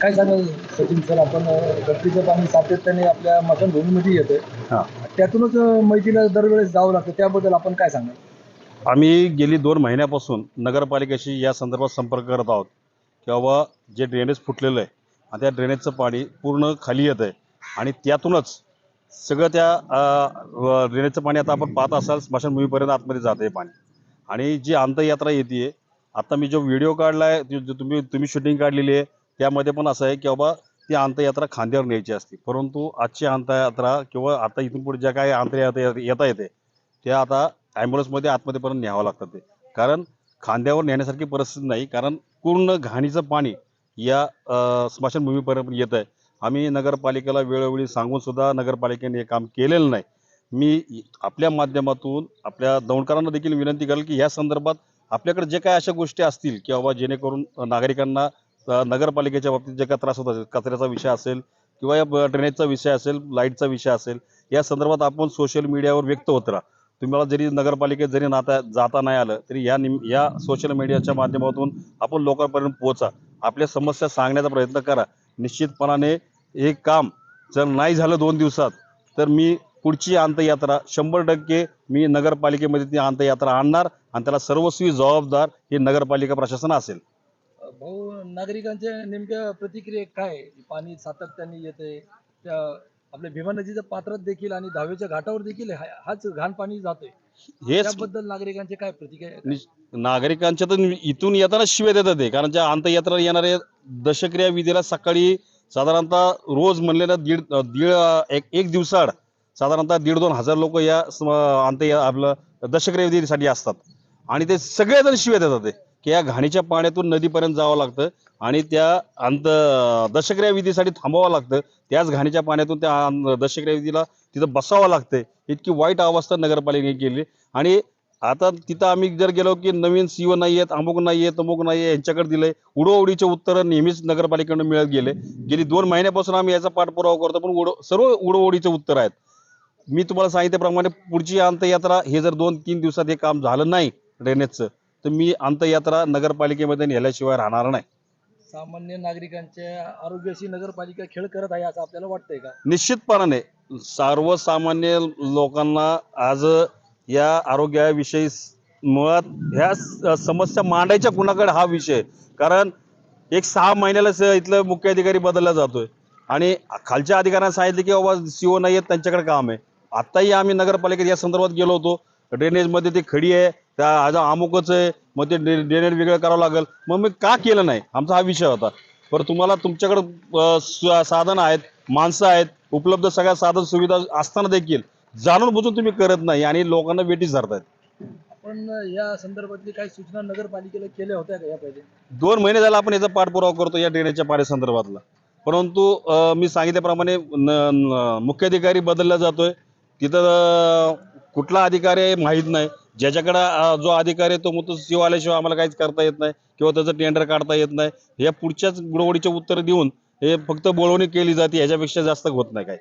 काय सांगाल सचिन सर, आपण गटरीचं पाणी सातत्याने आपल्या स्मशानभूमीमध्ये येतं, हां. त्यातूनच मैतीला दरवेळेस जावं लागतं, त्याबद्दल आपण काय सांगाल? आम्ही गेली 2 महिन्यापासून नगरपालिकेशी या संदर्भात संपर्क करत आहोत की बाबा जे ड्रेनेज फुटलेलं आहे आणि त्या ड्रेनेजचं पाणी पूर्ण खाली येत आहे आणि त्यातूनच सगळं त्या ड्रेनेजचं पाणी आता आपण पाहत असाल स्मशानभूमीपर्यंत आतमध्ये जात आहे पाणी. आणि जी अंत्ययात्रा येते, आता मी जो व्हिडिओ काढला आहे, जो तुम्ही शूटिंग काढलेली आहे, त्यामध्ये पण असं आहे की बाबा ती अंत्ययात्रा खांद्यावर न्यायची असते. परंतु आजची अंत्ययात्रा किंवा आता इथून पुढे ज्या काही अंत्ययात्रा येता येते त्या आता ॲम्ब्युलन्समध्ये आतमध्येपर्यंत न्यावं लागतं ते. कारण खांद्यावर नेण्यासारखी परिस्थिती नाही, कारण पूर्ण घाणीचं पाणी या स्मशानभूमीपर्यंत येतं आहे. आम्ही नगरपालिकेला वेळोवेळी सांगूनसुद्धा नगरपालिकेने हे काम केलेलं नाही. आपल्या माध्यमातून आपल्या दौंडकरांना देखील विनंती करेल की या संदर्भात आपल्याकडे जे काही अशा गोष्टी असतील की बाबा जेणेकरून नागरिकांना नगरपालिकेच्या बाबतीत जे काही त्रास होत असेल, कचऱ्याचा विषय असेल किंवा या ड्रेनेजचा विषय असेल, लाईटचा विषय असेल, या संदर्भात आपण सोशल मीडियावर व्यक्त होत राहा. तुम्हाला जरी नगरपालिकेत जरी जाता नाही आलं तरी या सोशल मीडियाच्या माध्यमातून आपण लोकांपर्यंत पोहोचा. आपल्या समस्या सांगण्याचा प्रयत्न करा. निश्चितपणाने हे काम जर नाही झालं 2 दिवसात तर मी पुढची अंत्ययात्रा 100% मी नगरपालिकेमध्ये ती अंत्ययात्रा आणणार आणि त्याला सर्वस्वी जबाबदार हे नगरपालिका प्रशासन असेल. भाऊ, नागरिकांच्या नेमक्या प्रतिक्रिया काय आहे? पाणी सातत्याने येतंय, त्या आपल्या भीमा नदीच्या पात्रात देखील आणि दहावीच्या घाटावर देखील हाच घाण पाणी जातोय. हेच त्याबद्दल नागरिकांचे काय प्रतिक्रिया आहे? नागरिकांच्या तर इथून येताना शिव्या देतात ते, कारण ज्या अंत्ययात्रा येणाऱ्या दशक्रिया विधीला सकाळी साधारणतः रोज म्हणलेलं एक दिवसाआड साधारणतः 1,500-2,000 हजार लोक या आपलं दशक्रिया विधीसाठी असतात आणि ते सगळेजण शिव्या देतात ते की या घाणीच्या पाण्यातून नदीपर्यंत जावं लागतं आणि त्या दशक्रिया विधीसाठी थांबावं लागतं. त्याच घाणीच्या पाण्यातून त्या दशक्रिया विधीला तिथं बसावं लागतंय. इतकी वाईट अवस्था नगरपालिकेने केली. आणि आता तिथं आम्ही जर गेलो की नवीन सीओ नाही आहेत, अमुक नाही आहे, तमुक नाही आहे, यांच्याकडे दिलंय. उडोउडीचे उत्तर नेहमीच नगरपालिकेकडून मिळत गेले. गेली 2 महिन्यापासून आम्ही याचा पाठपुरावा करतो, पण सर्व उडोउडीचे उत्तर आहेत. मी तुम्हाला सांगितल्याप्रमाणे पुढची अंत्ययात्रा हे जर 2-3 दिवसात हे काम झालं नाही ड्रेनेजचं, तर मी अंत्ययात्रा नगरपालिकेमध्ये नेल्याशिवाय राहणार नाही. सामान्य नागरिकांच्या आरोग्याशी नगरपालिका खेळ करत आहे असं आपल्याला वाटतंय का? निश्चितपणाने सर्वसामान्य लोकांना आज या आरोग्याविषयी मुळात ह्या समस्या मांडायच्या कुणाकडे हा विषय. कारण एक 6 महिन्याला इथलं मुख्य अधिकारी बदलला जातोय आणि खालच्या अधिकाऱ्यांना सांगितलं की बाबा सीओ नाही आहेत, त्यांच्याकडे काम आहे. आत्ताही आम्ही नगरपालिकेत या संदर्भात गेलो होतो. ड्रेनेजमध्ये ते खडी आहे, त्या आज अमुकच आहे, मग ते ड्रेनेज वेगळं करावं लागेल. मग मी का केलं नाही, आमचा हा विषय होता. पण तुम्हाला तुमच्याकडं साधन आहेत, माणसं आहेत, उपलब्ध सगळ्या साधन सुविधा असताना देखील जाणून बुजून तुम्ही करत नाही आणि लोकांना वेठीस धरतायत. आपण या संदर्भातली काही सूचना नगरपालिकेला केल्या होत्या का या पहिले? 2 महिने झाला आपण याचा पाठपुरावा करतो या ड्रेनेजच्या पाण्यासंदर्भातला. परंतु मी सांगितल्याप्रमाणे मुख्याधिकारी बदलला जातोय. तिथं कुठला अधिकारी आहे माहीत नाही. ज्याच्याकडं जो अधिकारी आहे तो मग सीओ आल्याशिवाय आम्हाला काहीच करता येत नाही किंवा त्याचं टेंडर काढता येत नाही. या पुढच्याच गुडवडीचे उत्तर देऊन हे फक्त बोलवणी केली जाते, ह्याच्यापेक्षा जास्त होत नाही काय.